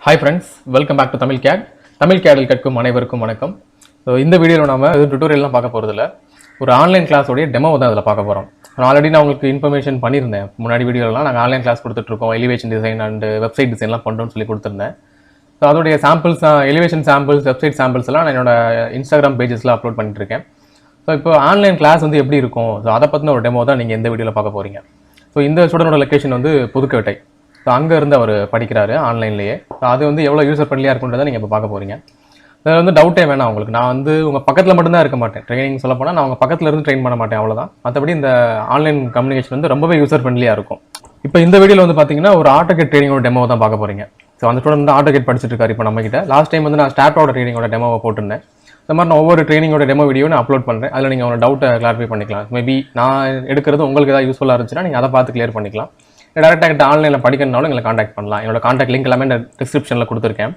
Hi friends, welcome back to Tamil cat. Tamil கேடில் கற்கும் அனைவருக்கும் வணக்கம். ஸோ இந்த வீடியோவில் நம்ம டுட்டோரியல்லாம் பார்க்க போகிறதில்ல, ஒரு ஆன்லைன் கிளாஸோடைய டெமோ தான் அதில் பார்க்க போகிறோம். ஆல்ரெடி நான் உங்களுக்கு இன்ஃபர்மேஷன் பண்ணியிருந்தேன். முன்னாடி வீடியோலாம் நாங்கள் ஆன்லைன் கிளாஸ் கொடுத்துட்ருக்கோம், எலிவேஷன் டிசைன் அண்ட் வெப்சைட் டிசைன்லாம் பண்ணுறோம்னு சொல்லி கொடுத்துருந்தேன். ஸோ அதோடைய samples, elevation samples, website samples எல்லாம் நான் என்னோட இன்ஸ்டாகிராம் பேஜஸில் அப்லோட் பண்ணிட்டுருக்கேன். ஸோ இப்போ ஆன்லைன் கிளாஸ் வந்து எப்படி இருக்கும், ஸோ அதை பற்றின ஒரு டெமோ தான் நீங்கள் இந்த வீடியோவில் பார்க்க போகிறீங்க. ஸோ இந்த ஸ்டூடெண்டோட லொக்கேஷன் வந்து புதுக்கோட்டை. ஸோ அங்கே இருந்து அவர் படிக்கிறாரு ஆன்லைன்லேயே. ஸோ அது வந்து எவ்வளோ யூசர் ஃப்ரெண்ட்லியாக இருக்குன்றதை நீங்கள் இப்போ பார்க்க போகிறீங்க. அதில் வந்து டவுட்டே வேணாம் உங்களுக்கு. நான் வந்து உங்கள் பக்கத்தில் மட்டும்தான் இருக்க மாட்டேன். ட்ரைனிங் சொல்ல போனால் நான் உங்கள் பக்கத்தில் இருந்து ட்ரெயின் பண்ண மாட்டேன், அவ்வளோதான். மற்றபடி இந்த ஆன்லைன் கம்யூனிகேஷன் வந்து ரொம்பவே யூசர் ஃப்ரெண்ட்லியாக இருக்கும். இப்போ இந்த வீடியோவில் வந்து பார்த்தீங்கன்னா ஒரு ஆட்டோகேட் ட்ரைனிங்கோட டெமோ தான் பார்க்க போகிறீங்க. ஸோ அந்த ஸ்டூடெண்ட் வந்து ஆட்டோகேட் படிச்சுட்டு இருக்காரு இப்போ நம்மகிட்ட. லாஸ்ட் டைம் வந்து நான் ஸ்டார்டோட ட்ரைனிங்கோட டெமோவை போட்டிருந்தேன். இந்த மாதிரி நான் ஒவ்வொரு ட்ரைனிங்கோட டெமோ வீடியோ நான் அப்லோட் பண்ணுறேன். அதில் நீங்கள் உங்களோட டவுட்டை கிளாரிஃபை பண்ணிக்கலாம். மேபி நான் எடுக்கிறது உங்களுக்கு ஏதாவது யூஸ்ஃபுல்லாக இருந்துச்சுன்னா நீங்கள் அதை பார்த்து கிளியர் பண்ணிக்கலாம். டேரெக்டாக என்கிட்ட ஆன்லைனில் படிக்கிறதுனாலும் எங்களை காண்டாக்ட் பண்ணலாம். என்னோட காண்டாக்ட் லிங்க் எல்லாமே நான் டிஸ்கிரிப்ஷனில் கொடுத்துருக்கேன்.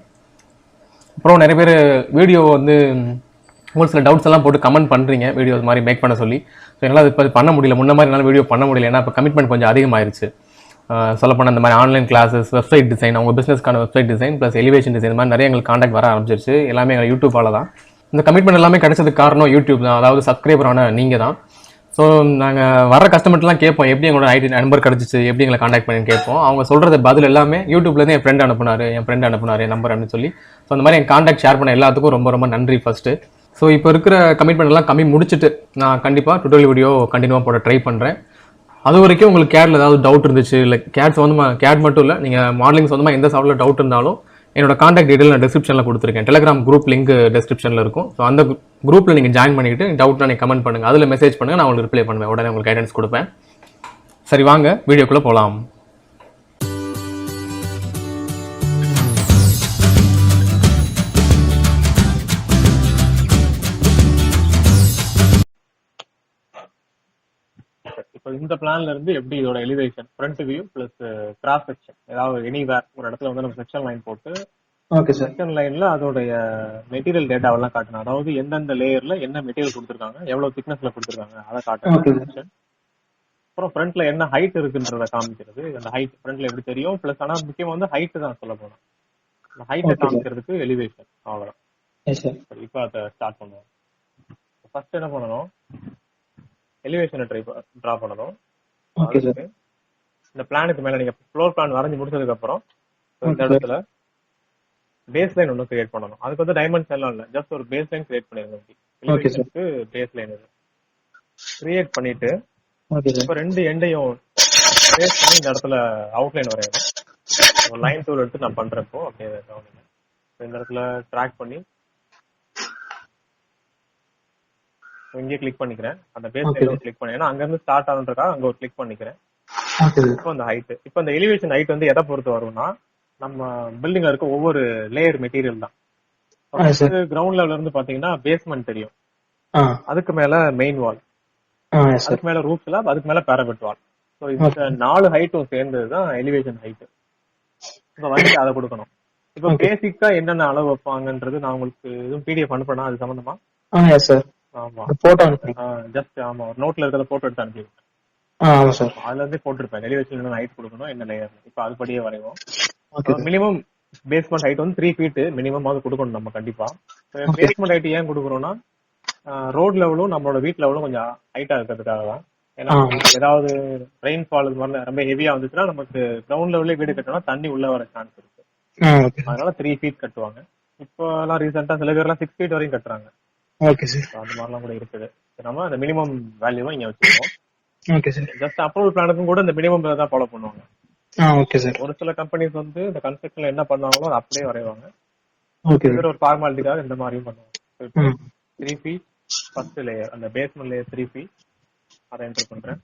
அப்புறம் நிறைய பேர் வீடியோ வந்து உங்களுக்கு சில டவுட்ஸ் எல்லாம் போட்டு கமெண்ட் பண்ணுறீங்க, வீடியோ இது மாதிரி மேக் பண்ண சொல்லி. ஸோ என்னால் இப்போ பண்ண முடியல, முன்ன மாதிரி என்னால் வீடியோ பண்ண முடியல. ஏன்னா இப்போ கமிட்மெண்ட் கொஞ்சம் அதிகமாகிருச்சு. சொல்லப்போனால் இந்த மாதிரி ஆன்லைன் கிளாஸஸ், வெப்சைட் டிசைன், அவங்க பிஸ்னஸ்க்கான website design plus elevation design, இந்த மாதிரி நிறைய எங்களுக்கு காண்டாக்ட் வர ஆரம்பிச்சிருச்சு. எல்லாமே எங்கள் யூடியூப்பால் தான். இந்த கமிட்மெண்ட் எல்லாமே கிடைச்சதுக்கு காரணம் யூடியூப் தான். அதாவது சப்ஸ்கிரைபரான நீங்கள் தான். ஸோ நாங்கள் வர கஸ்டமர்லாம் கேட்போம், எப்படி எங்களோட ஐடி நம்பர் கிடச்சிச்சு, எப்படி எங்களை காண்டாக்ட் பண்ணி கேட்போம். அவங்க சொல்கிறது பதில் எல்லாமே யூடியூப்லேருந்து என் ஃப்ரெண்ட் அனுப்புனார், என் நம்பர் அப்படின்னு சொல்லி. ஸோ அந்த மாதிரி என் காண்டாக்ட் ஷேர் பண்ண எல்லாத்துக்கும் ரொம்ப ரொம்ப நன்றி ஃபஸ்ட்டு. ஸோ இப்போ இருக்கிற கமிட்மெண்ட் எல்லாம் கம்மி முடிச்சுட்டு நான் கண்டிப்பாக டுட்டோரியல் வீடியோ கண்டினியூவாக போட ட்ரை பண்ணுறேன். அது வரைக்கும் உங்களுக்கு கேடில் ஏதாவது டவுட் இருந்துச்சு, இல்லை கேட் சொந்தமாக, கேட் மட்டும் இல்லை, நீங்கள் மாடலிங் சொந்தமாக எந்த சாஃப்ட்வேர் டவுட் இருந்தாலும் என்னோட காண்டாக்ட் டீட்டெயில் நான் டிஸ்கிரிப்ஷனில் கொடுத்துருக்கேன். டெலிகிராம் குரூப் லிங்க் டிஸ்கிரிப்ஷனில் இருக்கும். ஸோ அந்த குரூப்பில் நீங்கள் ஜாயின் பண்ணிக்கிட்டு டவுட்னா நீங்கள் கமெண்ட் பண்ணுங்கள், அதில் மெசேஜ் பண்ணுங்கள், நான் உங்களுக்கு ரிப்ளை பண்ணுவேன், உடனே உங்களுக்கு கைடன்ஸ் கொடுப்பேன். சரி, வாங்க வீடியோக்குள்ளே போகலாம். இப்போ இந்த பிளான்ல இருந்து எப்படி இதோட elevation, front view plus cross section, ஏதாவது எனிவேர் ஒரு இடத்துல வந்து நம்ம செக்ஷன் லைன் போட்டு செக்ஷன் லைன்ல அதோடைய மெட்டீரியல் டேட்டாவெல்லாம் காட்டணும். அதாவது எந்தெந்த லேயர்ல என்ன மெட்டீரியல் கொடுத்துருக்காங்க, எவ்வளவு திக்னஸ்ல கொடுத்துருக்காங்க அதை காட்டணும். அப்புறம் ஃப்ரண்ட்ல என்ன ஹைட் இருக்குன்றத காமிக்கிறது. அந்த ஹைட் ஃப்ரண்ட்ல எப்படி தெரியும், பிளஸ் ஆனா முக்கியமா வந்து ஹைட் தான் சொல்ல போனோம். அந்த ஹைட்டை காமிக்கிறதுக்கு எலிவேஷன், அவ்வளவுதான். இப்போ அதை ஸ்டார்ட் பண்ணுவோம். ஃபர்ஸ்ட் என்ன பண்ணணும், எலிவேஷனை டிரா பண்ணணும். இந்த பிளானுக்கு மேல நீங்க ஃப்ளோர் பிளான் வரைஞ்சு முடிச்சதுக்கு அப்புறம் இந்த இடத்துல பேஸ் லைன் ஒன்று கிரியேட் பண்ணணும். அதுக்கு வந்து டைமென்ஷன் எல்லாம் இல்லை, ஜஸ்ட் ஒரு பேஸ் லைன் கிரியேட் பண்ணிருங்க. எலிவேஷனுக்கு பேஸ் லைன் இது கிரியேட் பண்ணிட்டு இப்போ ரெண்டு எண்டையும் பேஸ் பண்ணி இந்த இடத்துல அவுட்லைன் வரையணும். ஒரு லைன் டூல் எடுத்து நான் பண்றப்போ அப்படியே இந்த இடத்துல ட்ராக் பண்ணி இங்கே கிளிக் பண்ணிக்கிறேன். அந்த பேஸ் லைன் ஒரு கிளிக் பண்ணி, ஏன்னா அங்க இருந்து ஸ்டார்ட் ஆகுன்றக்கா அங்க ஒரு கிளிக் பண்ணிக்கிறேன். இப்போ இந்த ஹைட், இப்போ இந்த எலிவேஷன் ஹைட் வந்து எதை பொறுத்து வரும்னா, நம்ம பில்டிங்ல இருக்க ஒவ்வொரு லேயர் மெட்டீரியல் தான். கிரவுண்ட் லெவல்ல இருந்து பாத்தீங்கன்னா பேஸ்மெண்ட் தெரியும், அதுக்கு மேல மெயின் வால், அதுக்கு மேல ரூஃப் ஸ்லாப், அதுக்கு மேல பேரபெட் வால். ஸோ இந்த 4 ஹைட்டும் சேர்ந்ததுதான் எலிவேஷன் ஹைட். இப்போ வந்து அதை கொடுக்கணும். இப்போ பேசிக்கா என்னென்ன அளவு வைப்பாங்கன்றது நான் உங்களுக்கு எதுவும் பிடிஎஃப் அனுப்பினா அது சம்பந்தமா? ஆமா, ஜஸ்ட் ஆமா ஒரு நோட்ல இருக்கிறத போட்டோ எடுத்து அனுப்பிடுவேன். அதுல இருந்தே போட்டிருப்பேன் எலிவேஷன் என்ன ஹைட் கொடுக்கணும், என்ன லேயர். இப்போ அதுபடியே வரைவோம். மினிமம் பேஸ்மெண்ட் ஹைட் வந்து 3 feet மினிமம் அது கொடுக்கணும் நம்ம கண்டிப்பா. பேஸ்மெண்ட் ஹைட் ஏன் கொடுக்குறோம்னா, ரோட் லெவலும் நம்மளோட வீட் லெவலும் கொஞ்சம் ஹைட்டா இருக்கிறதுக்காக தான். ஏன்னா ஏதாவது ரெயின்ஃபால் இது மாதிரி ரொம்ப ஹெவியா வந்துச்சுன்னா நமக்கு கிரவுண்ட் லெவல்லே வீடு கட்டணும், தண்ணி உள்ள வர சான்ஸ் இருக்கு. அதனால 3 feet கட்டுவாங்க. இப்போ எல்லாம் ரீசெண்டா சில பேர்லாம் 6 feet வரையும் கட்டுறாங்க. அந்த மாதிரிலாம் கூட இருக்குது. நம்ம அந்த மினிமம் வேல்யூவா இங்க வச்சிருக்கோம். ஜஸ்ட் அப்ரூவல் பிளானுக்கும் கூட இந்த மினிமம் தான் ஃபாலோ பண்ணுவாங்க. ஒரு சில கம்பெனிஸ் வந்து இந்த கன்ஸ்ட்ரக்ஷன்ல என்ன பண்ணாங்களோ அதை அப்படியே வரைவாங்க. ஒரு ஃபார்மாலிட்டிக்காக இந்த மாதிரியும் பண்ணுவாங்க. 3 feet ஃபர்ஸ்ட் லேயர், அந்த பேஸ்மெண்ட் லேயர் 3 feet, அதை என்டர் பண்றேன்.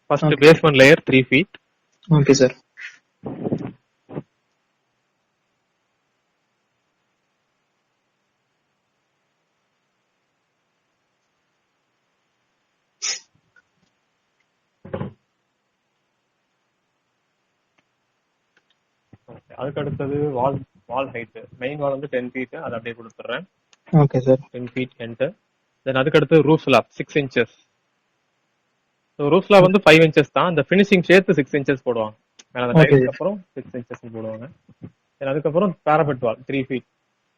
First basement layer 3 feet. Okay sir. அதுக்கு அடுத்தது வால் ஹைட், மெயின் வால் வந்து 10 feet, அதை அப்படியே கொடுத்துறேன். Okay sir. 10 feet enter. Then அதுக்கு அடுத்து ரூஃப் ஸ்லாப் 6 inches. ஸோ ரூஃப்ல வந்து 5 இன்ச்சஸ் தான். அந்த ஃபினிஷிங் சேர்த்து 6 இன்ச்சஸ் போடுவாங்க. மேல அந்த ஓகே டைல்ஸ்க்கு அப்புறம் 6 இன்ச்சஸ் போடுவாங்க. அதுக்கப்புறம் பேரபெட் வால் 3 ஃபீட்.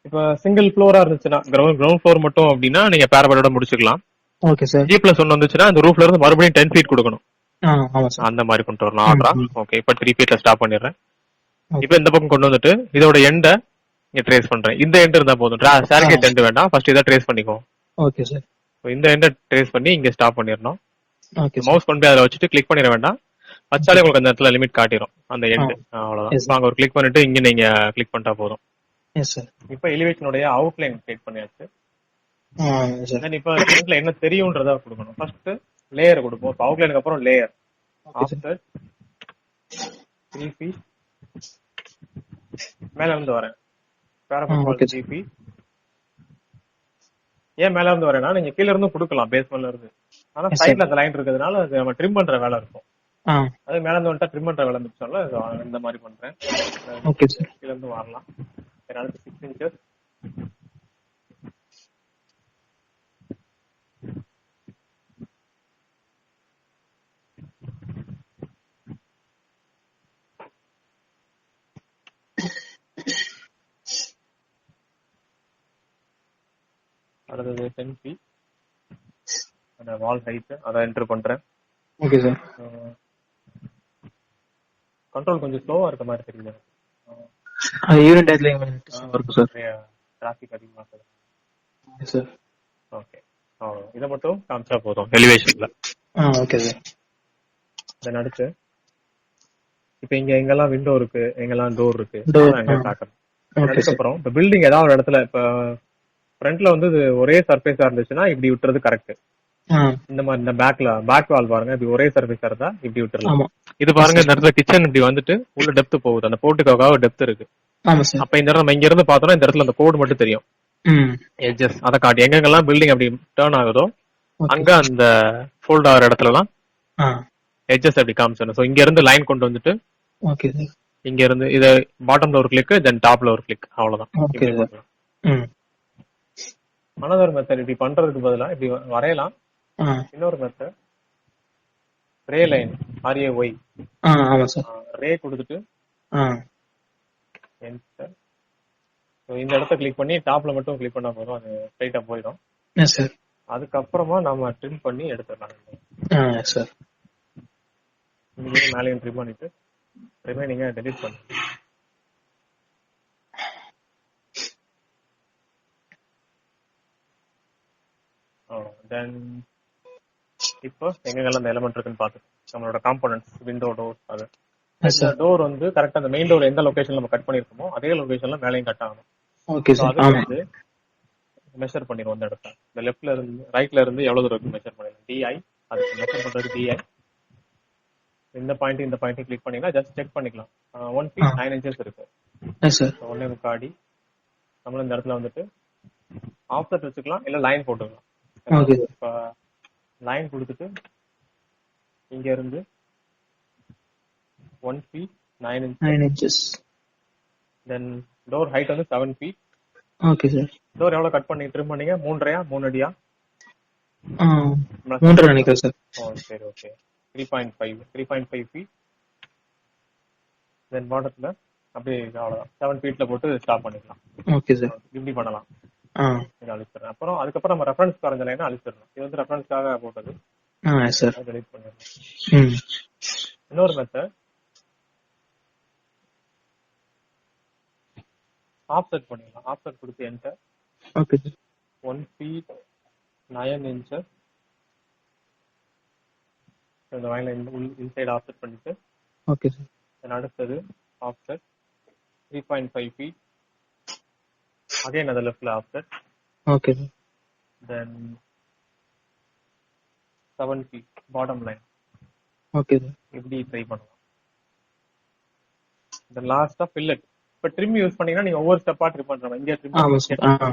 இப்ப சிங்கிள் ஃப்ளோரா இருந்துச்சுன்னா கிரவுண்ட் ஃப்ளோர் மட்டும் அப்படின்னா நீங்க பேரபெட்டோட முடிச்சுக்கலாம். Okay sir. G+1 வந்துச்சுன்னா அந்த ரூஃப்ல இருந்து மறுபடியும் 10 ஃபீட் கொடுக்கணும். ஆமா சார். அந்த மாதிரி கொண்டு வரலாம் ஆர்டரா. ஓகே, இப்ப 3 ஃபீட்ல ஸ்டாப் பண்ணிடுறேன். Okay. இப்ப இந்த பக்கம் கொண்டு வந்துட்டு இதோட எண்டை இங்க ட்ரேஸ் பண்றேன். இந்த எண்ட் இருந்தா போதும், ஸ்டார்கேட் எண்ட் வேண்டாம். ஃபர்ஸ்ட் இதை ட்ரேஸ் பண்ணிக்கோ. Okay sir. இந்த எண்டை ட்ரேஸ் பண்ணி இங்க ஸ்டாப் பண்ணிடணும். Okay sir. மவுஸ் கொண்டு போய் அதில் வச்சுட்டு கிளிக் பண்ணிட வேண்டாம். வச்சாலே உங்களுக்கு அந்த இடத்துல லிமிட் காட்டிடும் அந்த எண்ட். அவ்வளவுதான். இப்ப அங்க ஒரு கிளிக் பண்ணிட்டு இங்க நீங்க கிளிக் பண்ணிட்டா போதும். Yes sir. இப்ப எலிவேஷனுடைய அவுட்லைன் கிரியேட் பண்ணியாச்சு. சார். தென் இப்ப ஃப்ரண்ட்ல என்ன தெரியும்ன்றத கொடுக்கணும். ஃபர்ஸ்ட் லேயர் கொடுப்போம். இப்ப அவுட்லைனுக்கு அப்புறம் லேயர். ஆஃப்டர் 3 ஃபீட் மேல இருந்து வரேன். பேரபெட் 3 ஃபீட். ஏன் மேல இருந்து வரேன்னா நீங்க கீழ இருந்து கொடுக்கலாம் பேஸ்மெண்ட்ல இருந்து. ஆனா சைடுல அந்த லைன் இருக்கிறதுனால அது நம்ம ட்ரிம் பண்ற வேலை இருக்கும். அது மேல இருந்து வந்துட்டா ட்ரிம் பண்ற வேலை மிச்சம்ல இந்த மாதிரி பண்றேன். Okay sir. கீழ இருந்து வரலாம். அடுத்து 6 இன்ச்சஸ். அடுத்தது 10 ஃபீட். அந்த வால் ஹைட் அதை என்டர் பண்றேன். Okay sir. கண்ட்ரோல் கொஞ்சம் ஸ்லோவா இருக்க மாதிரி தெரியுது. ஈவென்ட் டேட்ல இருக்கு சார். டிராஃபிக் அதிகமா இருக்கு. Okay sir. ஓகே, இத மட்டும் காமிச்சா போதும் எலிவேஷன்ல. Okay sir. தென் அடுத்து இப்ப இங்க எங்கெல்லாம் விண்டோ இருக்கு, எங்கெல்லாம் டோர் இருக்கு எங்க காட்டணும். அதுக்கப்புறம் இப்ப பில்டிங் ஏதாவது ஒரு இடத்துல இப்ப ஃப்ரண்ட்ல வந்து ஒரே சர்ஃபேஸா இருந்துச்சுன்னா இப்படி விட்டுறது கரெக்ட். இந்த மாதிரி இந்த பேக் வால் பாருங்க, இது ஒரே சர்ஃபேஸா இருந்தா இப்படி விட்டுறலாம். இது பாருங்க, இந்த இடத்துல கிச்சன் இப்படி வந்துட்டு உள்ள டெப்த் போகுது. அந்த போர்ட்டுக்காக டெப்த் இருக்கு. அப்ப இந்த இடத்துல நம்ம இங்க இருந்து பார்த்தோம்னா இந்த இடத்துல அந்த கோடு மட்டும் தெரியும். எட்ஜஸ் அதை காட்டி எங்கெங்கெல்லாம் பில்டிங் அப்படி டர்ன் ஆகுதோ அங்க அந்த ஃபோல்ட் ஆகிற இடத்துல எல்லாம் எட்ஜஸ் அப்படி காமிச்சிடணும். சோ இங்க இருந்து லைன் கொண்டு வந்துட்டு இங்க இருந்து இத பாட்டம்ல ஒரு கிளிக், தென் டாப்ல ஒரு கிளிக், அவ்வளவுதான். அனதர் மெத்தட் இப்படி பண்றதுக்கு பதிலா இப்படி வரையலாம். இன்னொரு மெத்தட் ரே லைன், RAY. ரே கொடுத்துட்டு என்டர். இந்த இடத்த கிளிக் பண்ணி டாப்ல மட்டும் கிளிக் பண்ணா போதும், அது ஸ்ட்ரைட்டா போயிடும். அதுக்கப்புறமா நாம ட்ரிம் பண்ணி எடுத்துடலாம். மேலையும் ட்ரிம் பண்ணிட்டு ரிமைனிங்க டெலிட் பண்ணு. தென் இப்போ எங்கெல்லாம் அந்த எலிமெண்ட் இருக்குன்னு பார்த்துட்டு நம்மளோட காம்போனன்ட்ஸ், விண்டோ, டோர், அது டோர் வந்து கரெக்டா அந்த மெயின் டோர் எந்த லொகேஷன்ல நம்ம கட் பண்ணிருக்கோமோ அதே லொகேஷன்ல மேலையும் கட் ஆகணும். அது வந்து மெஷர் பண்ணிடுவோம். அந்த இடத்துல இந்த லெஃப்ட்ல இருந்து ரைட்ல இருந்து எவ்வளவு தூரம் இருக்கு மெஷர் பண்ணிடலாம். DI அதுக்கு மெஷர் பண்றது DI. இந்த பாயிண்ட் கிளிக் பண்ணீங்கன்னா ஜஸ்ட் செக் பண்ணிக்கலாம். 1 feet 9 inches இருக்கு. 1.25 அடி. நம்ம இந்த இடத்துல வந்துட்டு ஆஃப்செட் வச்சுக்கலாம், இல்ல லைன் போட்டுக்கலாம். இப்ப லைன் கொடுத்துட்டு இங்க இருந்து 1 feet 9 inches. தென் டோர் ஹைட் வந்து 7 feet. Okay sir. டோர் எவ்வளவு கட் பண்ணி ட்ரிம் பண்ணீங்க? 3 அடியா? 3 நினைக்கிறேன் சார். சரி, ஓகே. 3.5 feet. தென் பாட்டத்துல அப்படியே அவ்வளவுதான் 7 feetல போட்டு ஸ்டாப் பண்ணிக்கலாம். Okay sir. இப்படி பண்ணலாம். இதை அழிச்சிடறேன். அப்புறம் அதுக்கப்புறம் நம்ம ரெஃபரன்ஸ் வரைஞ்ச லைனை அழிச்சிடணும். இது வந்து ரெஃபரன்ஸ்க்காக போட்டது. டெலிட் பண்ணிடலாம். இன்னொரு மெத்தட் ஆஃப்செட் பண்ணிடலாம். ஆஃப்செட் கொடுத்து என்டர். ஓகே. 1 feet 9 inches. இந்த லைன்ல இன்சைட் ஆஃப்செட் பண்ணிட்டு ஓகே சார். தென் அடுத்தது ஆஃப்செட் 3.5 feet. அகைன் அந்த லெஃப்ட்ல ஆஃப்செட். ஓகே. தென் 7 feet பாட்டம் லைன். ஓகே. இப்படி ட்ரை பண்ணலாம். தென் லாஸ்டா ஃபில்லட். இப்ப ட்ரிம் யூஸ் பண்ணீங்கன்னா நீங்க ஒவ்வொரு ஸ்டெப்பா ட்ரிம் பண்றோம். இங்க ட்ரிம்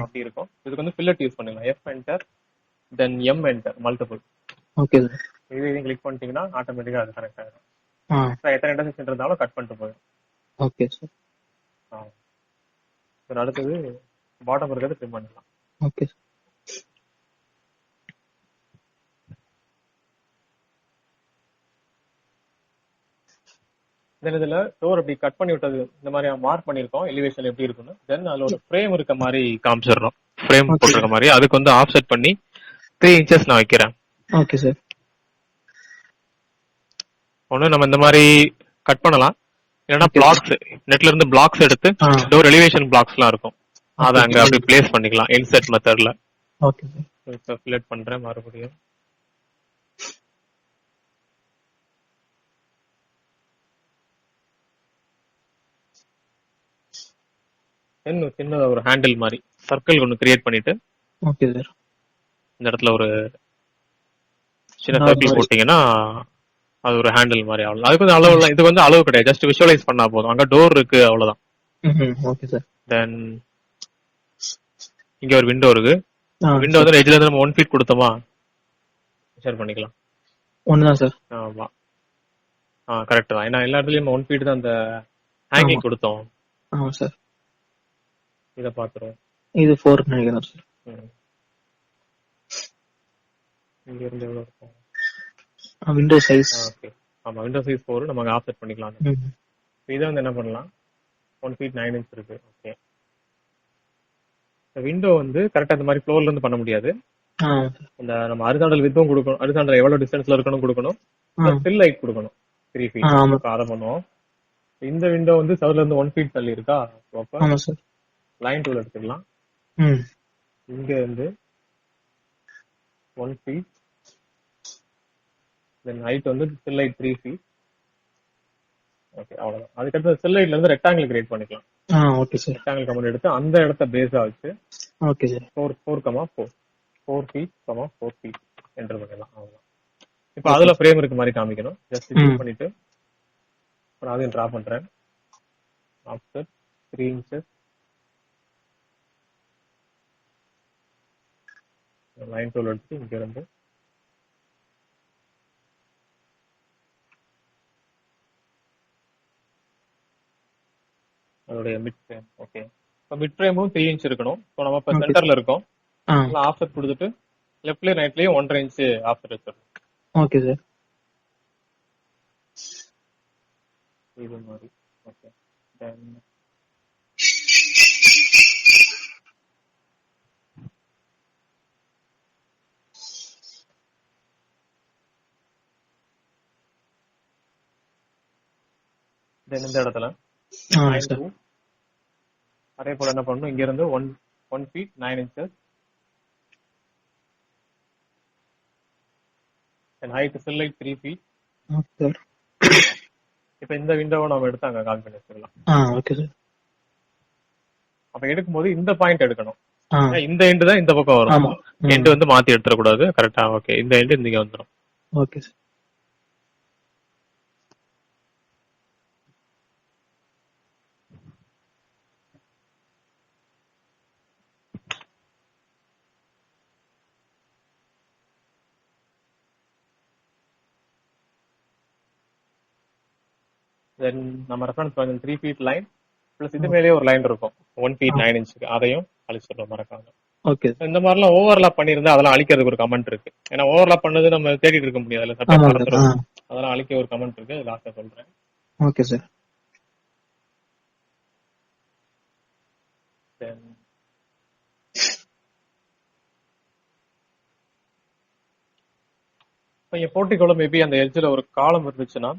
அப்படி இருக்கும். இதுக்கு வந்து ஃபில்லட் யூஸ் பண்ணலாம். F என்டர், தென் M என்டர், மல்டிபிள். ஓகே. இது கிளிக் பண்ணிட்டீங்கன்னா ஆட்டோமேட்டிக்கா அது கனெக்ட் ஆயிடும். எத்தனை இன்டர்செக்ஷன் இருந்தாலும் கட் பண்ணிட்டு போயிடும். Okay sir. அடுத்தது பாட்டம் இருக்கிறது ட்ரிம் பண்ணலாம். ஓகே. தென் இதுல டோர் அப்படி கட் பண்ணி விட்டது இந்த மாதிரி மார்க் பண்ணிருக்கோம் எலிவேஷன் எப்படி இருக்குன்னு. தென் அதுல ஒரு ஃப்ரேம் இருக்க மாதிரி காமிச்சிடுறோம். ஃப்ரேம் ஓகே போட்டிருக்க மாதிரி அதுக்கு வந்து ஆஃப்செட் பண்ணி 3 இன்ச்சஸ் நான் வைக்கிறேன். Okay sir. ஒண்ணு நம்ம இந்த மாதிரி கட் பண்ணலாம், இல்லைன்னா ஓகே சார். பிளாக்ஸ் நெட்ல இருந்து பிளாக்ஸ் எடுத்து ஆ டோர் எலிவேஷன் பிளாக்ஸ் எல்லாம் இருக்கும், அதை ஓகே அங்க ஓகே அப்படி பிளேஸ் பண்ணிக்கலாம் இன்செர்ட் மெத்தட்ல. Okay sir. இப்போ ஃபில்லட் பண்றேன் மறுபடியும். இன்னும் சின்னதா ஒரு ஹேண்டில் மாதிரி சர்க்கிள் ஒன்று கிரியேட் பண்ணிட்டு ஓகே சார். இந்த இடத்துல ஒரு சின்ன டாட் சர்க்கிள் மாதிரி. போட்டீங்கன்னா அது ஒரு ஹேண்டில் மாதிரி ஆகலாம். அதுக்கு வந்து அளவு இது வந்து அளவு கிடையாது, ஜஸ்ட் விஷுவலைஸ் பண்ணா போதும். அங்க டோர் இருக்கு அவ்வளவுதான். Okay sir. தென் இங்க ஒரு விண்டோ இருக்கு. ஆ விண்டோ வந்து எட்ஜ்ல இருந்து நம்ம 1 ஃபீட் கொடுத்தோமா ஷேர் பண்ணிக்கலாம். ஒண்ணுதான் சார். ஆமா கரெக்ட் தான். ஏன்னா எல்லா இடத்துலயும் 1 ஃபீட் தான் அந்த ஹேங்கிங் ஆமா கொடுத்தோம். ஆமா சார். இதை பாத்துருவோம். இது 4 நினைக்கிறேன் சார். இங்க இருந்து எவ்வளவு இருக்கும்? Window size. ஓகே, ஆமா விண்டோ சைஸ் 4 நம்ம ஆஃப்செட் பண்ணிக்கலாம். இதை வந்து என்ன பண்ணலாம், 1 ஃபீட் 9 இன்ச் இருக்கு. ஓகே, விண்டோ வந்து கரெக்டா இந்த மாதிரி ஃப்ளோர்ல இருந்து பண்ண முடியாது. இந்த நம்ம ஹரிசாண்டல் வித்தும் கொடுக்கணும், ஹரிசாண்டல் எவ்வளவு டிஸ்டன்ஸ்ல இருக்கணும் கொடுக்கணும், ஸ்டில் லைட் கொடுக்கணும் 3 ஃபீட். அதை பண்ணுவோம். இந்த விண்டோ வந்து சவுல இருந்து 1 ஃபீட் தள்ளி இருக்கா, அப்ப லைன் டூல் எடுத்துக்கலாம். இங்க இருந்து 1 ஃபீட், தென் ஹைட் வந்து ஸ்டில் லைட் 3 ஃபீட். ஓகே, அவ்வளவுதான். அதுக்கடுத்து ஸ்டில் லைட்ல இருந்து ரெக்டாங்கிள் கிரியேட் பண்ணிக்கலாம். Okay sir. ரெக்டாங்கிள் கமெண்ட் எடுத்து அந்த இடத்த பேஸா வச்சு okay sir. 4 feet 4 feet enter பண்ணிடலாம். அவ்வளவுதான். இப்போ அதுல ஃப்ரேம் இருக்க மாதிரி காமிக்கணும். ஜஸ்ட் கிளிக் பண்ணிட்டு அப்புறம் அதையும் டிரா பண்றேன். ஆஃப்செட் 3 இன்ச்சஸ், லைன் டூல் எடுத்து இங்க இருந்து அதோடைய மிட் ஃப்ரேம். ஓகே, இப்போ மிட் ஃப்ரேமும் 3 இன்ச் இருக்கணும். ஸோ நம்ம இப்போ சென்டர்ல இருக்கோம், ஆஃப்செட் கொடுத்துட்டு லெஃப்ட்லயும் ரைட்லயும் 1.5 இன்ச் ஆஃப்செட் வச்சிருக்கோம். Okay sir. இது மாதிரி. ஓகே, தென் இந்த இடத்துல அதே போல என்ன பண்ணணும், இங்க இருந்து 1 feet 9 inches and height sill height 3 feet. இப்போ இந்த விண்டோவை நம்ம எடுத்து அங்க கால் பண்ணி வச்சிடலாம். Okay sir. அப்ப எடுக்கும்போது இந்த பாயிண்ட் எடுக்கணும். இந்த எண்டு தான் இந்த பக்கம் வரும், எண்டு வந்து மாத்தி எடுத்துட கூடாது. கரெக்டா? ஓகே, இந்த எண்டு இங்க வந்துடும். Okay sir. தென் நம்ம reference point 3 feet line plus இது மேலேயே ஒரு லைன் இருக்கும் 1 ஃபீட் 9 இன்ச்சுக்கு, அதையும் அழிச்சிடணும் மறக்காம. ஓகே. இந்த மாதிரிலாம் ஓவர்லாப் பண்ணியிருந்தா அதெல்லாம் அழிக்கிறதுக்கு ஒரு கமெண்ட் இருக்கு. ஏன்னா ஓவர்லாப் பண்ணது நம்ம தேடிட்டு இருக்க முடியாது, அதுல சட்டம் மறந்துடும். அதெல்லாம் அழிக்க ஒரு கமெண்ட் இருக்கு, லாஸ்டா சொல்றேன். Okay sir. போர்ட்டிகோல மேபி அந்த எட்ஜ்ல ஒரு காலம் இருந்துச்சுன்னா,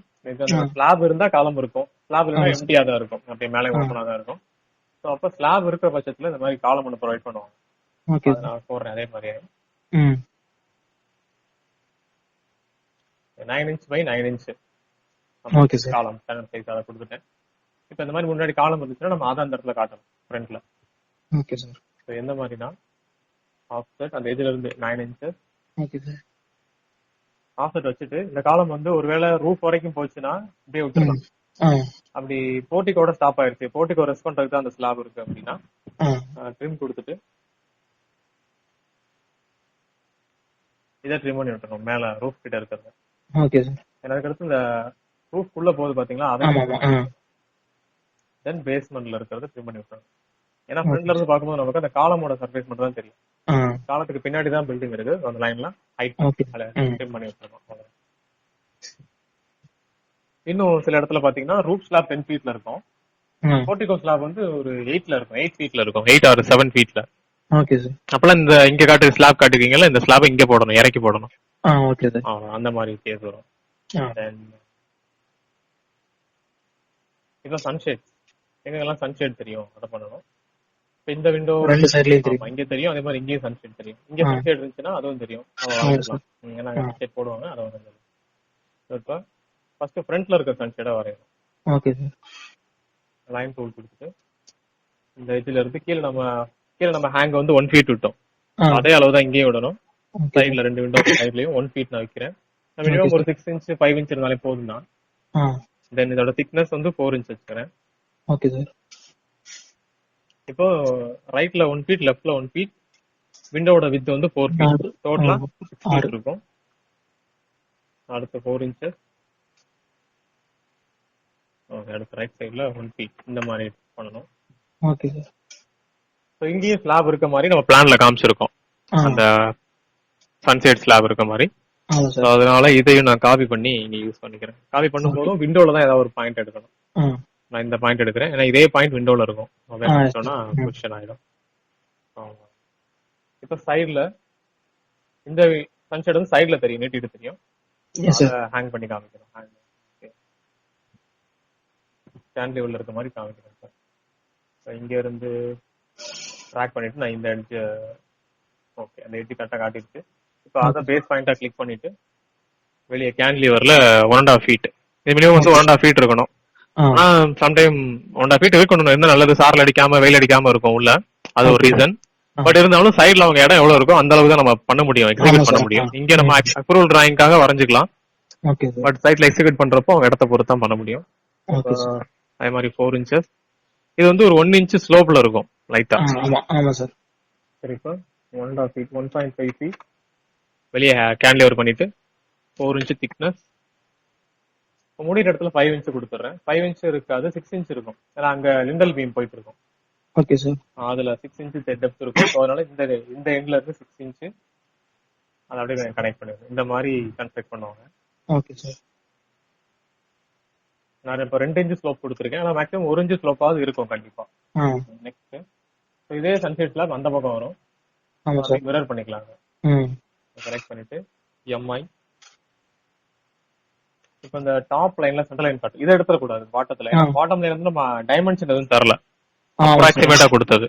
ஸ்லாப் இருந்தா காலம் இருக்கும், ஸ்லாப் இல்லைன்னா எம்டியா தான் இருக்கும், அப்படியே மேலே ஓப்பனா தான் இருக்கும். ஸோ அப்ப ஸ்லாப் இருக்கிற பட்சத்துல இந்த மாதிரி காலம் ஒன்று ப்ரொவைட் பண்ணுவாங்க. நான் போடுறேன் அதே மாதிரியே 9 இன்ச் பை 9 இன்ச் காலம் ஸ்டாண்டர்ட் சைஸ் அதை கொடுத்துட்டேன். இப்போ இந்த மாதிரி முன்னாடி காலம் இருந்துச்சுன்னா நம்ம அதை அந்த இடத்துல காட்டணும் ஃப்ரண்ட்ல. Okay sir. ஸோ எந்த மாதிரினா ஆஃப்செட் அந்த எஜ்ல இருந்து 9 இன்ச்சஸ். Okay sir. ஆஃப்செட் வச்சுட்டு இந்த காலம் வந்து ஒருவேளை ரூஃப் வரைக்கும் போச்சுன்னா அப்படியே விட்டுருலாம். அப்படி போர்ட்டிகோட ஸ்டாப் ஆயிடுச்சு, போர்ட்டிகோ ரெஸ்ட் பண்றதுக்கு தான் அந்த ஸ்லாப் இருக்கு அப்படின்னா ட்ரிம் கொடுத்துட்டு இதை ட்ரிம் பண்ணி விட்டுறோம் மேல ரூஃப் கிட்ட இருக்கிறது. Okay sir. எனக்கு அடுத்து இந்த ரூஃப் உள்ள போகுது பாத்தீங்களா, அதான் தென் பேஸ்மெண்ட்ல இருக்கிறது ட்ரிம் பண்ணி விட்டுறோம். ஏன்னா ஃப்ரண்ட்ல இருந்து பார்க்கும்போது நமக்கு அந்த காலமோட சர்ஃபேஸ் மட்டும் தான் தெரியும், காலத்துக்கு பின்னாடி தான் பில்டிங் இருக்கு. அந்த லைன்ல ஹைட் ட்ரிம் பண்ணி விட்டுறோம். இன்னும் சில இடத்துல பாத்தீங்கன்னா ரூப் ஸ்லாப் 10 ஃபீட்ல இருக்கும். ம். போர்டிகோ ஸ்லாப் வந்து ஒரு 8ல இருக்கும், 8 ஃபீட்ல இருக்கும், 8 ஆர் 7 ஃபீட்ல. Okay sir. அப்பெல்லாம் இந்த இங்க காட்டு ஸ்லாப் காட்டுக்கீங்கல்ல, இந்த ஸ்லாப் இங்க போடணும், இறக்கி போடணும். Okay sir. அந்த மாதிரி கேஸ் வரும். Then இப்போ சன்ஷேட், எங்கெல்லாம் சன்ஷேட் தெரியும் அதை பண்ணணும். இப்போ இந்த விண்டோ ரெண்டு சைடுலயும் தெரியும். இங்க தெரியும், அதே மாதிரி இங்கேயும் சன்ஷேட் தெரியும். இங்க சன்ஷேட் இருந்துச்சுன்னா அதுவும் தெரியும், ஏன்னா சன்ஷேட் போடுவாங்க, அதை வந்து தெரியும். இப்போ ஃபர்ஸ்ட் ஃப்ரண்ட்ல இருக்க சன்ஷேடா வரையணும். Okay sir. லைன் டூல் கொடுத்துட்டு இந்த இதுல இருந்து கீழே நம்ம ஹேங் வந்து 1 ஃபீட் விட்டோம், அதே அளவு தான் இங்கேயும் விடணும். சைட்ல 2 விண்டோ சைட்லயும் 1 ஃபீட் நான் வைக்கிறேன். மினிமம் ஒரு 6 இன்ச் 5 இன்ச் இருந்தாலே போதும் தான். தென் இதோட திக்னஸ் வந்து 4 இன்ச் வச்சுக்கிறேன். Okay sir. இப்போ ரைட்ல 1 ஃபீட், லெஃப்ட்ல 1 ஃபீட், விண்டோட வித் வந்து 4 ஃபீட், டோட்டலா 6 ஃபீட் இருக்கும். அடுத்து 4 இன்ச்சஸ். ஓகே, அடுத்து ரைட் சைடுல 1 ஃபீட் இந்த மாதிரி பண்ணணும். Okay sir. சோ இங்கேயே ஸ்லாப் இருக்க மாதிரி நம்ம பிளான்ல காமிச்சிருக்கோம், அந்த சன்செட் ஸ்லாப் இருக்க மாதிரி. அதனால இதையும் நான் காப்பி பண்ணி இங்க யூஸ் பண்ணிக்கிறேன். காப்பி பண்ணும்போதும் விண்டோல தான் ஏதாவது ஒரு பாயிண்ட் எடுக்கணும். நான் இந்த பாயிண்ட் எடுக்கிறேன், ஏன்னா இதே பாயிண்ட் விண்டோல இருக்கும், சொன்னா பொசிஷன் ஆயிடும். இப்ப சைடுல இந்த சன்செட் வந்து சைடுல தெரியும், நீட்டிட்டு தெரியும், ஹேங் பண்ணி காமிக்கிறோம். ஸ்டாண்ட் லெவல்ல இருக்க மாதிரி காமிக்கிறேன் சார். இங்க இருந்து ட்ராக் பண்ணிட்டு நான் இந்த எட்ஜ், ஓகே அந்த எட்ஜ் கரெக்டா காட்டிட்டு, இப்போ அதை பேஸ் பாயிண்டா கிளிக் பண்ணிட்டு வெளியே கேன்லிவர்ல 1.5 ஃபீட், இது மினிமம் வந்து 1.5 ஃபீட் இருக்கணும். ஆனா சம்டைம் 1.5 ஃபீட் இருக்கணும், என்ன நல்லது, சாரல் அடிக்காம வெயில் அடிக்காம இருக்கும் உள்ள, அது ஒரு ரீசன். பட் இருந்தாலும் சைட்ல அவங்க இடம் எவ்வளவு இருக்கும் அந்த அளவுக்கு தான் நம்ம பண்ண முடியும், எக்ஸிக்யூட் பண்ண முடியும். இங்க நம்ம அப்ரூவல் டிராயிங்காக வரைஞ்சிக்கலாம், பட் சைட்ல எக்ஸிக்யூட் பண்றப்போ அவங்க இடத்த பொறுத்து தான் பண்ண முடியும். அதே மாதிரி 4 இன்ச்சஸ், இது வந்து ஒரு 1 இன்ச் ஸ்லோப்ல இருக்கும் லைட்டா. சரி, இப்போ 1.5 ஃபீட், 1.5 ஃபீட் வெளியே கேன்லிவர் பண்ணிட்டு 4 இன்ச் திக்னஸ். முடிகிற இடத்துல 5 இன்ச் கொடுத்துறேன். 5 இன்ச் இருக்காது, 6 இன்ச் இருக்கும், ஏன்னா அங்க லிண்டல் பீம் போயிட்டு இருக்கும். Okay sir. அதுல 6 இன்ச் டெப்த் இருக்கும், அதனால இந்த எண்ட்ல இருந்து 6 இன்ச் அதை அப்படியே கனெக்ட் பண்ணிடுறேன். இந்த மாதிரி கன்ஸ்ட்ரக்ட் பண்ணுவாங்க. Okay sir. நான் இப்போ 2 இன்ச் ஸ்லோப் கொடுத்துருக்கேன், ஆனா மேக்ஸிமம் 1 இன்ச் ஸ்லோப்பாவது இருக்கும் கண்டிப்பா. நெக்ஸ்ட் இதே சன்செட் ஸ்லாப் அந்த பக்கம் வரும், மிரர் பண்ணிக்கலாம். செலக்ட் பண்ணிட்டு எம்ஐ, இப்போ இந்த டாப் லைன்ல சென்டர் லைன் காட்டு, இதை எடுத்துட கூடாது பாட்டத்துல. பாட்டம் லைன் வந்து நம்ம டைமென்ஷன் எதுவும் தரல, அப்ராக்சிமேட்டா கொடுத்தது.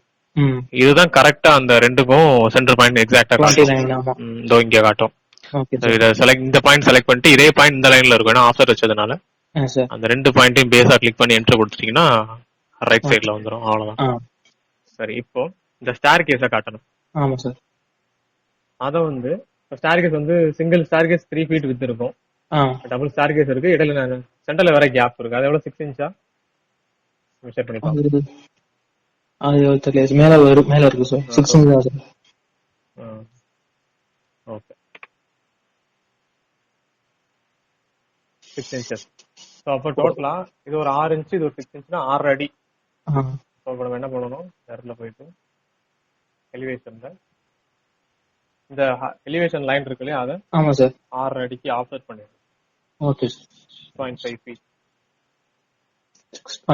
இதுதான் கரெக்டா அந்த ரெண்டுக்கும் சென்டர் பாயிண்ட் எக்ஸாக்ட்டா காட்டும். இதோ இங்க காட்டும். இத செலக்ட், இந்த பாயிண்ட் செலக்ட் பண்ணிட்டு இதே பாயிண்ட் இந்த லைன்ல இருக்கும், ஏன்னா ஆஃப்செட் வச்சதுனால அந்த 2 பாயிண்டையும் பேஸா கிளிக் பண்ணி என்டர் கொடுத்துட்டீங்கன்னா ரைட் சைடுல வந்துரும். அவ்வளவுதான். சரி, இப்போ இந்த ஸ்டார் கேஸ காட்டணும். ஆமா சார். அத வந்து ஸ்டார் கேஸ் வந்து single staircase 3 feet width இருக்கும், டபுள் ஸ்டார் கேஸ் இருக்கு, இடையில சென்டர்ல வேற கேப் இருக்கு. அது எவ்வளவு 6 இன்ச்சா மெஷர் பண்ணி பாருங்க. அது தெரியல, மேல இருக்கு சார். 6 இன்ச் தான் சார். Okay, 6 inches. சோ அப்ப டோட்டலா இது ஒரு 6 இன்ச், இது ஒரு 6 இன்ச்னா 6 அடி. சோ அப்ப நம்ம என்ன பண்ணணும், நேர்ல போயிட்டு எலிவேஷன்ல இந்த எலிவேஷன் லைன் இருக்கு இல்லையா, அதை ஆமா சார் 6 அடிக்கு ஆஃப்செட் பண்ணிடுறோம். Okay sir. 6.5 ஃபீட்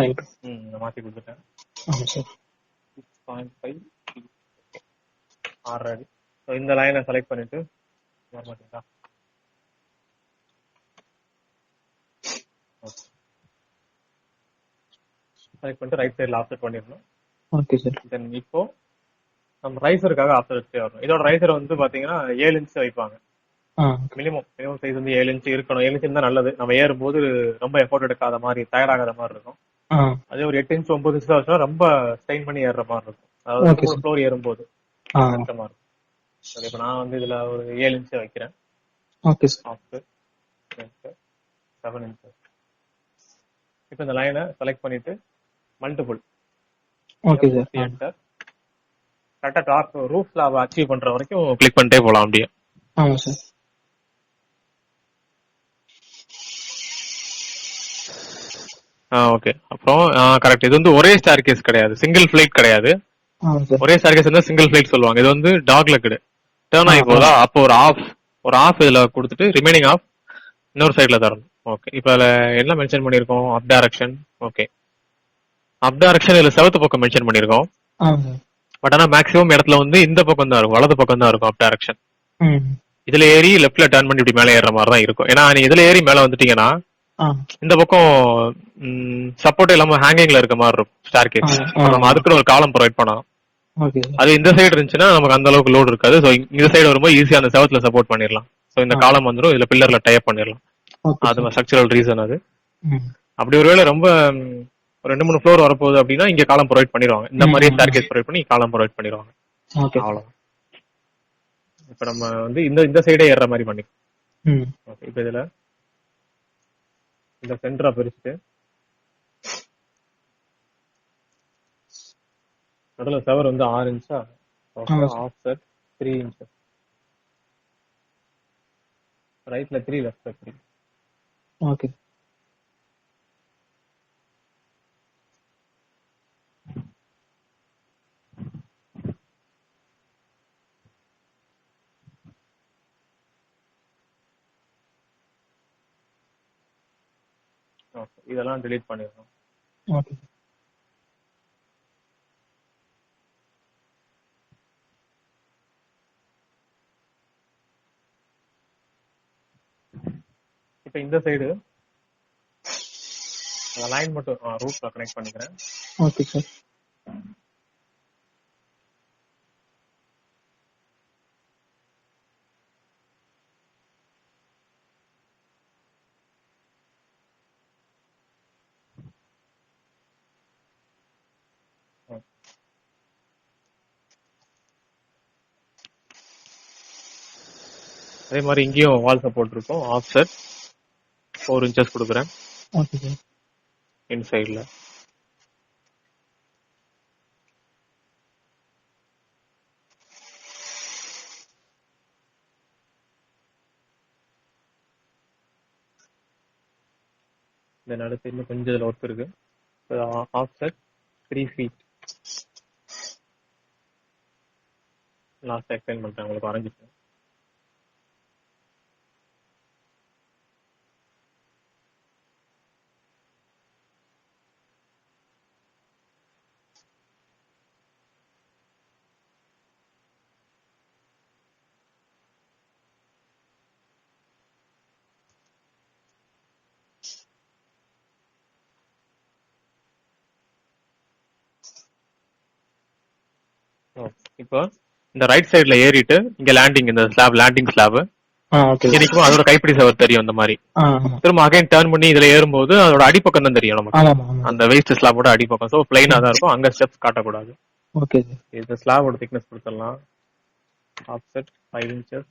6. மாத்தி கொடுத்துட்டேன். ஆமா சார். 6.5 ஃபீட் 6 அடி. சோ இந்த லைனை செலக்ட் பண்ணிட்டு மாத்திட்டா செலக்ட் பண்ணிட்டு ரைட் சைடுல ஆஃப்செட் பண்ணிடணும். Okay sir. தென் இப்போ நம்ம ரைசருக்காக ஆஃப்செட் வச்சே வரணும். இதோட ரைசர் வந்து பாத்தீங்கன்னா 7 இன்ச் வைப்பாங்க. மினிமம் சைஸ் வந்து 7 இன்ச் இருக்கணும். 7 இன்ச் தான் நல்லது, நம்ம ஏறும்போது ரொம்ப எஃபோர்ட் எடுக்காத மாதிரி, டயர்ட் ஆகாத மாதிரி இருக்கும். அதே ஒரு 8 இன்ச் 9 இன்ச் தான் வச்சா ரொம்ப ஸ்ட்ரெயின் பண்ணி ஏறுற மாதிரி இருக்கும், அதாவது ஃப்ளோர் ஏறும்போது கஷ்டமா இருக்கும். சரி, இப்போ நான் வந்து இதுல ஒரு 7 இன்ச் வைக்கிறேன். Okay sir. 7 இன்ச். இப்போ இந்த லைனை செலக்ட் பண்ணிட்டு மல்டிபிள், ஓகே சார், கரெக்டா டாப் ரூஃப் ஸ்லாப் அச்சீவ் பண்ற வரைக்கும் கிளிக் பண்ணிட்டே போலாம் அப்படியே. ஆமா சார். ஓகே, அப்புறம் கரெக்ட். இது வந்து ஒரே ஸ்டார் கேஸ் கிடையாது, சிங்கிள் ஃபிளைட் கிடையாது. ஒரே ஸ்டார் கேஸ் வந்து சிங்கிள் ஃபிளைட் சொல்லுவாங்க. இது வந்து டாக் லெக்டு டர்ன் ஆகி போதா, அப்போ ஒரு ஆஃப் இதுல கொடுத்துட்டு ரிமைனிங் ஆஃப் இன்னொரு சைட்ல தரணும். ஓகே. இப்ப அதுல என்ன மென்ஷன் பண்ணிருக்கோம்? அப் டைரக்ஷன். ஓகே. அப் டைரக்ஷன் இதுல செவத்து பக்கம் மென்ஷன் பண்ணிருக்கோம். ஆமாங்க சார். பட் ஆனா மேக்ஸிமம் இடத்துல வந்து இந்த பக்கம் தான் இருக்கும், வலது பக்கம் தான் இருக்கும் அப் டைரக்ஷன். ம். இதுல ஏறி லெஃப்ட்ல டர்ன் பண்ணி இப்படி மேலே ஏறுற மாதிரி தான் இருக்கும். ஏன்னா நீ இதுல ஏறி மேல வந்துட்டீங்கன்னா ஆ. இந்த பக்கம் சப்போர்ட் இல்லாம ஹேங்கிங்ல இருக்க மாதிரி இருக்கும் ஸ்டார் கேஸ். நம்ம அதுக்குன்னு ஒரு காலம் ப்ரொவைட் பண்ணலாம். ஓகே. அது இந்த சைடு இருந்துச்சுன்னா நமக்கு அந்த அளவுக்கு லோடு இருக்காது. ஸோ இந்த சைடு வரும்போது ஈஸியா அந்த செவத்துல சப்போர்ட் பண்ணிடலாம். ஸோ இந்த காலம் வந்துடும், இதுல பில்லர்ல டைப் பண்ணிடலாம். அது ஸ்ட்ரக்சரல் ரீசன் அது. அப்படி ஒருவேளை ரொம்ப ஒரு 2-3 ஃப்ளோர் வரப்போகுது அப்படின்னா இங்க காலம் ப்ரொவைட் பண்ணிடுவாங்க. இந்த மாதிரி ஸ்டார் கேஸ் ப்ரொவைட் பண்ணி காலம் ப்ரொவைட் பண்ணிடுவாங்க. அவ்வளவுதான். இப்ப நம்ம வந்து இந்த சைடே ஏற மாதிரி பண்ணிக்கலாம். ஓகே. இப்ப இதுல இந்த சென்டரா பிரிச்சுட்டு நடுவில் செவர் வந்து 6 இன்ச்சா, ஆஃப் செட் 3 இன்ச்சஸ், ரைட்ல 3, லெஃப்ட்ல 3. ஓகே. ஓகே. இதெல்லாம் delete பண்ணிடணும். ஓகே. இப்ப இந்த சைடு லைன் மட்டும் ரூட்ல கனெக்ட் பண்ணிக்கிறேன். Okay sir. அதே மாதிரி இங்கேயும் வால் சப்போர்ட் இருக்கும். ஆஃப் செட் 4 இன்ச்சஸ் கொடுக்குறேன். Okay sir. இன்சைட்ல தென் அடுத்து இன்னும் கொஞ்சம் இதுல ஒர்க் இருக்கு. Offset 3 feet last explain பண்ணிட்டேன் உங்களுக்கு வரைஞ்சிட்டு. இப்போ இந்த ரைட் சைடுல ஏறிட்டு இங்க லேண்டிங், இந்த ஸ்லாப் லேண்டிங் ஸ்லாப் நிக்கும், அதோட கைப்பிடி சவர் தெரியும் அந்த மாதிரி. திரும்ப அகைன் டர்ன் பண்ணி இதுல ஏறும்போது அதோட அடிப்பக்கம் தான் தெரியும் நமக்கு, அந்த வேஸ்ட் ஸ்லாபோட அடிப்பக்கம். சோ பிளைனா தான் இருக்கும், அங்க ஸ்டெப்ஸ் காட்டக்கூடாது. ஓகே. இந்த ஸ்லாபோட திக்னஸ் கொடுத்துடலாம். Offset 5 inches.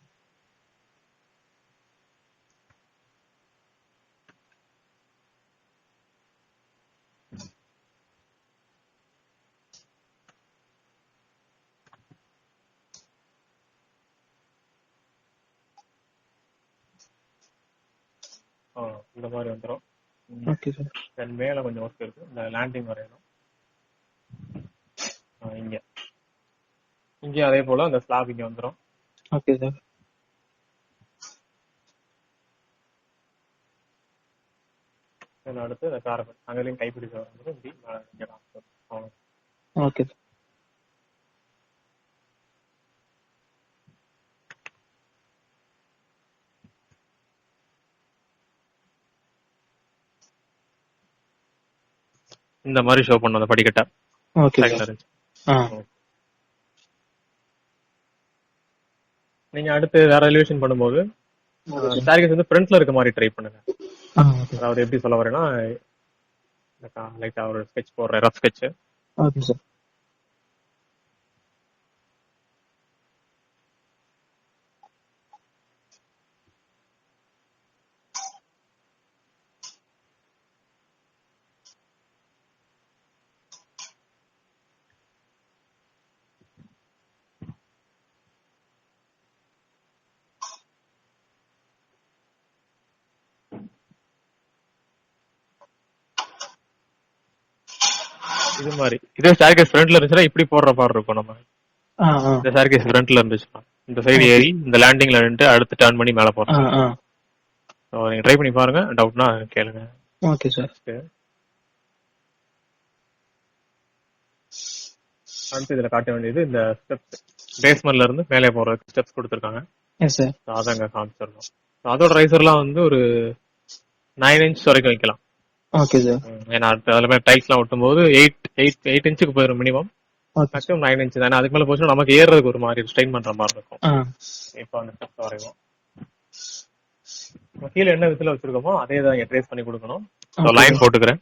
இந்த மாதிரி வந்துடும். Okay sir. தென் மேல கொஞ்சம் ஒர்க் இருக்கு, இந்த லேண்டிங் வரையணும். இங்கே அதே போல அந்த ஸ்லாப் இங்க வந்துடும். Okay sir. அடுத்து இந்த கார்பன் அங்கேயும் கைப்பிடி வந்துடும். இப்படி ஓகே. இந்த மாதிரி ஷோ பண்ண அந்த படிக்கட்டை. ஓகே. நீங்க அடுத்து வேற எலிவேஷன் பண்ணும்போது ஸ்டார்கேஸ் வந்து ஃப்ரண்ட்ல இருக்க மாதிரி ட்ரை பண்ணுங்க. அதாவது எப்படி சொல்ல வரேன்னா, லைட்டா ஒரு ஸ்கெட்ச் போடுறேன், ரஃப் ஸ்கெட்ச். Okay sir. இது மாதிரி இதே ஸ்டார்கேஸ் ஃப்ரண்ட்ல இருந்துச்சுன்னா இப்படி போடுற மாதிரி இருக்கும். நம்ம இந்த ஸ்டார்கேஸ் ஃப்ரண்ட்ல இருந்துச்சுன்னா இந்த சைடு ஏறி இந்த லேண்டிங்ல நின்று அடுத்து டர்ன் பண்ணி மேல போறோம். நீங்க ட்ரை பண்ணி பாருங்க, டவுட்னா கேளுங்க. Okay sir. அடுத்து இதுல காட்ட வேண்டியது இந்த ஸ்டெப்ஸ். பேஸ்மெண்ட்ல இருந்து மேலே போற ஸ்டெப்ஸ் கொடுத்துருக்காங்க. Yes sir. அதாங்க காமிச்சிடணும். அதோட ரைசர்லாம் வந்து ஒரு 9 inch வரைக்கும் வைக்கலாம். Okay sir. ஏன்னா அதுல டைல்ஸ்லாம் ஒட்டும் போது 8 inch போயிடும் மினிமம். ஓகே மேக்ஸிமம் 9 inch தானே. அதுக்கு மேல போச்சுன்னா நமக்கு ஏறுறதுக்கு ஒரு மாதிரி ஸ்ட்ரெயின் பண்ற மாதிரி இருக்கும். இப்போ அந்த ஸ்டெப்ஸ் வரைவோம். கீழே என்ன விதத்துல வச்சிருக்கோமோ அதே தான் இங்க ட்ரேஸ் பண்ணி கொடுக்கணும். லைன் போட்டுக்கிறேன்.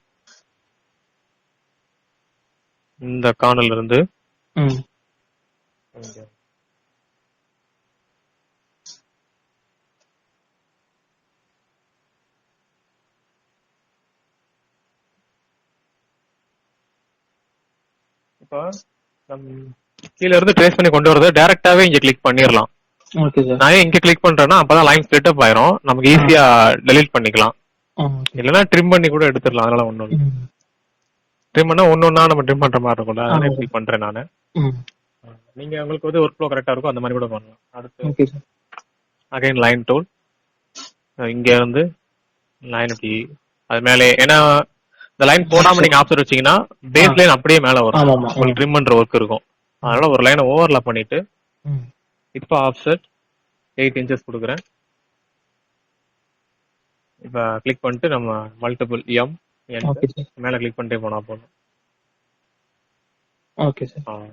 இந்த கார்னர்ல இருந்து இப்போ கீழ இருந்து ட்ரேஸ் பண்ணி கொண்டு வரது டைரக்டாவே இங்க கிளிக் பண்ணிடலாம். Okay sir. நான் இங்க கிளிக் பண்றேன்னா அப்பதான் லைன் ஸ்ப்ளிட் அப் ஆயிரும், நமக்கு ஈஸியா டெலீட் பண்ணிக்கலாம். இல்லைன்னா ட்ரிம் பண்ணி கூட எடுத்துடலாம். அதனால ஒண்ணு ட்ரிம் பண்ணா ஒன்னொன்னா நம்ம ட்ரிம் பண்ற மாதிரி இருக்கும்ல, அதனால கிளிக் பண்றேன் நானு. நீங்க உங்களுக்கு வந்து ஒர்க் ஃப்ளோ கரெக்டா இருக்கும் அந்த மாதிரி கூட பண்ணலாம். அடுத்து அகைன் லைன் டூல். இங்க இருந்து லைன் இப்படி அது மேலே, ஏன்னா இந்த லைன் போடாம நீங்க ஆப்ஷன் வச்சீங்கன்னா பேஸ் லைன் அப்படியே மேல வரும், உங்களுக்கு ட்ரிம் பண்ற ஒர்க் இருக்கும். அதனால ஒரு லைனை ஓவர்லாப் பண்ணிட்டு இப்ப ஆஃப்செட் 8 inches கொடுக்குறேன். இப்ப கிளிக் பண்ணிட்டு நம்ம மல்டிபிள் எம் மேல கிளிக் பண்ணிட்டே போனா போதும். Okay sir.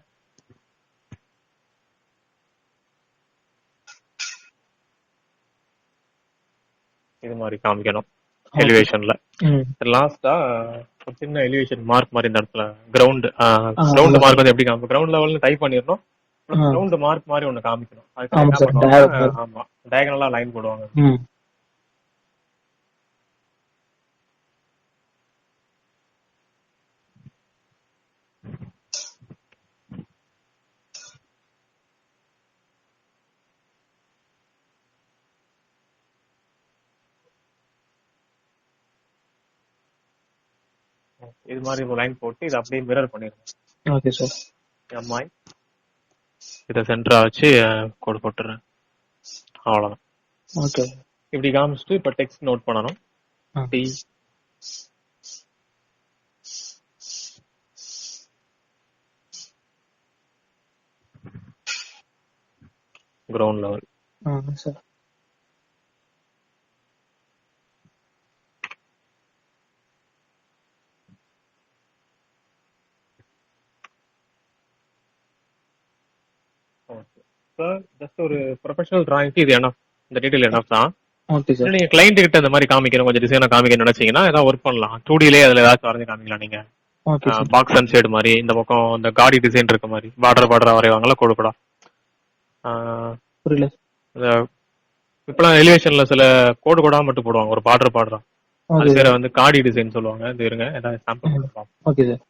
இது மாதிரி காமிக்கணும் எலிவேஷன்ல. லாஸ்டா ஒரு சின்ன எலிவேஷன் மார்க் மாதிரி இந்த இடத்துல கிரவுண்ட் மார்க் வந்து எப்படி காமிக்கும், கிரவுண்ட் லெவல்ல டைப் பண்ணிடணும். கிரவுண்ட் மார்க் மாதிரி ஒண்ணு காமிக்கணும். ஆமா, டயகனலா லைன் போடுவாங்க. இது மாதிரி ஒரு லைன் போட்டு இதை அப்படியே மிரர் பண்ணிருக்கோம். Okay sir. அம்மாய் இதை சென்டரா வச்சு கோடு போட்டுறேன். அவ்வளவுதான். ஓகே. இப்படி காமிச்சிட்டு இப்ப டெக்ஸ்ட் நோட் பண்ணணும். The ground level. Sir. Just ஒரு ப்ரொஃபஷனல் டிராயிங்க்கு இது என்ன, இந்த டீடைல் என்ன தான். Okay sir. நீங்க கிளைண்ட் கிட்ட இந்த மாதிரி காமிக்கணும், கொஞ்சம் டிசைனா காமிக்கணும்னு நினைச்சீங்கன்னா ஏதாவது ஒர்க் பண்ணலாம். 2Dலே அதுல ஏதாச்சும் வரைஞ்சு காமிக்கலாம். நீங்க பாக்ஸ் அண்ட் ஷேட் மாதிரி, இந்த பக்கம் இந்த காடி டிசைன் இருக்க மாதிரி பார்டர் வரைவாங்கல கோடு கூட. புரியல. இப்பெல்லாம் எலிவேஷன்ல சில கோடு கூட மட்டும் போடுவாங்க, ஒரு பார்டரா. அது பேரை வந்து காடி டிசைன் சொல்லுவாங்க. இது இருங்க ஏதாவது சாம்பிள் பார்ப்போம். Okay sir.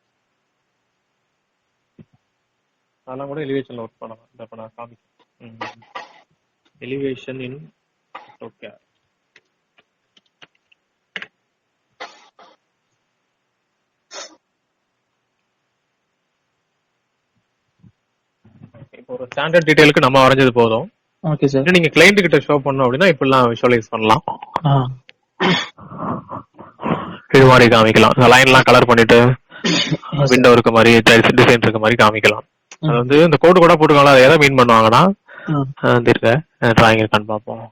அதெல்லாம் கூட எலிவேஷன்ல ஒர்க் பண்ணலாம். இப்ப நான் காமிக்கிறேன். எலிவேஷன் இன் ஓகே. இப்போ ஒரு ஸ்டாண்டர்ட் டீடைலுக்கு நம்ம வரைஞ்சது போதும். Okay sir. நீங்க கிளைண்ட் கிட்ட ஷோ பண்ணனும் அப்படின்னா இப்படிலாம் விஷுவலைஸ் பண்ணலாம். இது மாதிரி காமிக்கலாம். லைன்லாம் கலர் பண்ணிட்டு விண்டோ இருக்க மாதிரி டிசைன் இருக்க மாதிரி காமிக்கலாம். அது வந்து இந்த கோடு கூட போட்டுக்கலாம். அதை எதை மீன் பண்ணுவாங்கன்னா இருக்க டிராயிங் இருக்கான்னு பார்ப்போம்.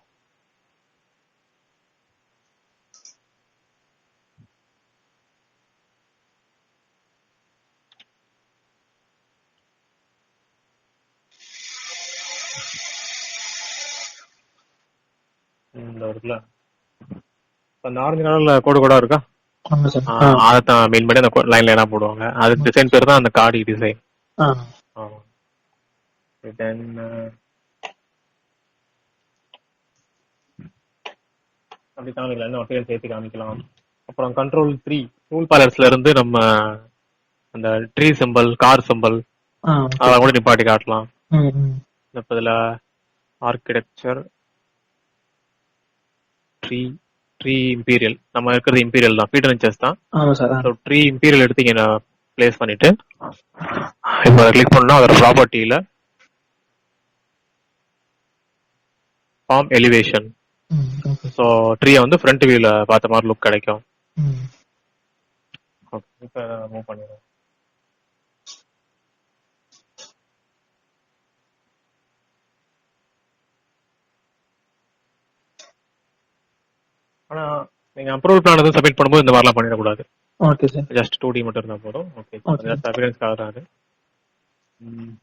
இந்த இருக்குல்ல, அந்த ஆரஞ்சு கலர்ல கோடு கூட இருக்கா, அதான் மீன் பண்ணி அந்த லைன்ல என்ன போடுவாங்க. அது டிசைன் பேர் தான் அந்த காடி டிசைன். தென் அப்படி காமிக்கலாம், இன்னும் பேர் சேர்த்து காமிக்கலாம். அப்புறம் Ctrl+3 டூல் பேலட்ஸ்ல இருந்து நம்ம அந்த ட்ரீ சிம்பிள், கார் சிம்பிள் அதெல்லாம் கூட நிப்பாட்டி காட்டலாம். இப்ப இதுல ஆர்கிடெக்சர் ட்ரீ இம்பீரியல், நம்ம இருக்கிறது இம்பீரியல் தான், பீட்டர் இன்ச்சஸ் தான். ட்ரீ இம்பீரியல் எடுத்து இங்க பிளேஸ் பண்ணிட்டு இப்ப கிளிக் பண்ணா அதோட ப்ராப்பர்ட்டியில ஃபார்ம் எலிவேஷன் ஓகே. ஸோ ட்ரீயை வந்து ஃப்ரண்ட் வியூல பார்த்த மாதிரி லுக் கிடைக்கும். ம். ஓகே, இப்போ மூவ் பண்ணிடுவோம். ஆனா நீங்க அப்ரூவல் பிளான் எதுவும் சப்மிட் பண்ணும்போது இந்த மாதிரிலாம் பண்ணிடக்கூடாது. Okay sir. ஜஸ்ட் 2D மட்டும் இருந்தா போதும். Okay, okay. ஜஸ்ட் அபிடன்ஸ்க்காக தான் அது.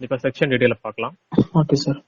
இப்போ செக்ஷன் டீடைல பார்க்கலாம். Okay sir.